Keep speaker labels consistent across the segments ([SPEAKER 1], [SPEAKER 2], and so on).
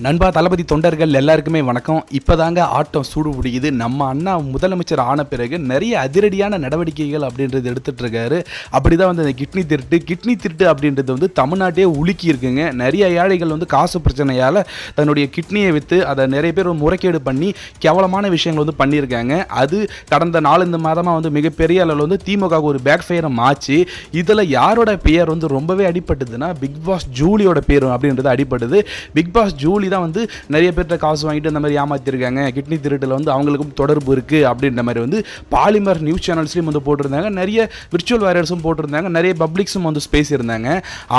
[SPEAKER 1] நண்பா தளபதி தொண்டர்கள் எல்லாருக்குமே வணக்கம். இப்போதாங்க ஆட்டம் சூடு பிடிக்குது. நம்ம அண்ணா முதலமைச்சர் ஆன பிறகு நிறைய அதிரடியான நடவடிக்கைகள் அப்படின்றது எடுத்துகிட்டு இருக்காரு. அப்படி தான் வந்து அந்த கிட்னி திருட்டு அப்படின்றது வந்து தமிழ்நாட்டையே உலுக்கி இருக்குங்க. நிறைய ஏழைகள் வந்து காசு பிரச்சனையால் தன்னுடைய கிட்னியை விற்று அதை நிறைய பேர் முறைகேடு பண்ணி கேவலமான விஷயங்கள் வந்து பண்ணியிருக்காங்க. அது கடந்த 4 மாதமாக வந்து மிகப்பெரிய அளவில் வந்து திமுக ஒரு பேக் ஃபயரை மாற்றி இதில் யாரோட பெயர் வந்து ரொம்பவே அடிபட்டதுன்னா பிக் பாஸ் ஜூலியோட பேர் அப்படின்றது அடிபடுது. பிக் பாஸ் ஜூலி தான் வந்து நிறைய பேர்கிட்ட காசு வாங்கிட்டு இந்த மாதிரி ஏமாத்திருக்காங்க, கிட்னி திருட்டில் வந்து அவங்களுக்கும் தொடர்பு இருக்குது அப்படின்ற மாதிரி வந்து பாலிமர் நியூஸ் சேனல்ஸ்லையும் வந்து போட்டிருந்தாங்க. நிறைய விர்ச்சுவல் வாரியர்ஸும் போட்டிருந்தாங்க, நிறைய பப்ளிக்ஸும் வந்து பேசியிருந்தாங்க.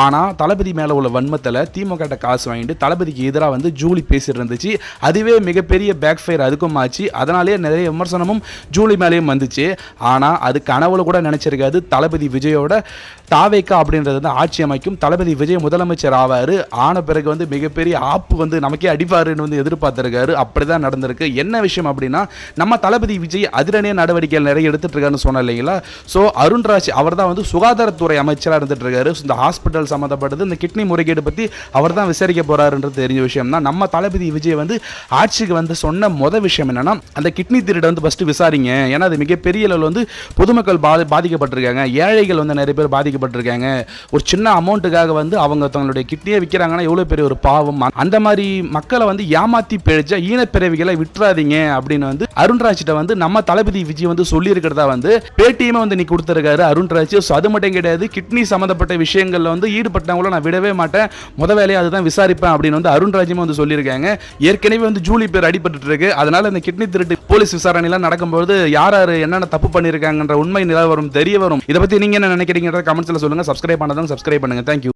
[SPEAKER 1] ஆனால் தளபதி மேலே உள்ள வன்மத்தில் திமுக காசு வாங்கிட்டு தளபதிக்கு எதிராக வந்து ஜூலி பேசிட்டு இருந்துச்சு. அதுவே மிகப்பெரிய பேக் ஃபயர் அதுக்கும் ஆச்சு. அதனாலேயே நிறைய விமர்சனமும் ஜூலி மேலேயும் வந்துச்சு. ஆனால் அது கனவுல கூட நினைச்சிருக்காது தளபதி விஜயோட தாவேக்கா அப்படின்றது வந்து ஆட்சி அமைக்கும், தளபதி விஜய் முதலமைச்சர் ஆவார். ஆன பிறகு வந்து மிகப்பெரிய ஆப்பு வந்து நமக்கே அடிப்பாருன்னு வந்து எதிர்பார்த்திருக்காரு. அப்படிதான் நடந்திருக்கு. என்ன விஷயம் அப்படின்னா, நம்ம தளபதி விஜய் அதிரடியான நடவடிக்கைகள் நிறைய எடுத்துட்டு இருக்காருன்னு சொன்ன இல்லைங்களா. ஸோ அருண்ராஜ் அவர் தான் வந்து சுகாதாரத்துறை அமைச்சராக இருந்துட்டு இருக்காரு. இந்த ஹாஸ்பிட்டல் சம்மந்தப்பட்டது இந்த கிட்னி முறைகேடு பற்றி அவர் தான் விசாரிக்க போறாருன்றது தெரிஞ்ச விஷயம் தான். நம்ம தளபதி விஜய் வந்து ஆட்சிக்கு வந்து சொன்ன விஷயம் என்னன்னா, அந்த கிட்னி திருடை வந்து ஃபர்ஸ்ட் விசாரிங்க. ஏன்னா அது மிகப்பெரிய அளவில் வந்து பொதுமக்கள் பாதிக்கப்பட்டிருக்காங்க, ஏழைகள் வந்து நிறைய பேர் பாதிக்கப்பட்டிருக்காங்க. ஒரு சின்ன அமௌண்ட்டுக்காக வந்து அவங்க தங்களுடைய கிட்னியை விற்கிறாங்கன்னா எவ்வளோ பெரிய ஒரு பாவம். அந்த மாதிரி மக்களை வந்து ஏமாத்தி பிழைச்ச ஈனப்பிறவிகளை விட்டுறாதீங்க அப்படின்னு வந்து அருண்ராஜ்கிட்ட வந்து நம்ம தளபதி விஜய் வந்து சொல்லி இருக்கிறதா வந்து பேட்டியுமே வந்து நீ கொடுத்துருக்காரு அருண்ராஜ். அது மட்டும் கிடையாது, கிட்னி சம்பந்தப்பட்ட விஷயங்கள்ல வந்து ஈடுபட்டவங்கள நான் விடவே மாட்டேன், முத வேலையை அதுதான் விசாரிப்பேன் அப்படின்னு வந்து அருண்ராஜுமே வந்து சொல்லியிருக்காங்க. ஏற்கனவே வந்து ஜூலி பேர் அடிபட்டு இருக்கு. அதனால இந்த கிட்னி திருட்டு போலீஸ் விசாரணை எல்லாம் நடக்கும்போது யார் என்னென்ன தப்பு பண்ணியிருக்காங்கன்ற உண்மை நிலவரம் தெரிய வரும். இதை பத்தி நீங்க என்ன நினைக்கிறீங்க கமெண்ட்ஸ்ல சொல்லுங்க. சப்ஸ்கிரைப் பண்ணாதான் சப்ஸ்கிரைப் பண்ணுங்க. தேங்க்யூ.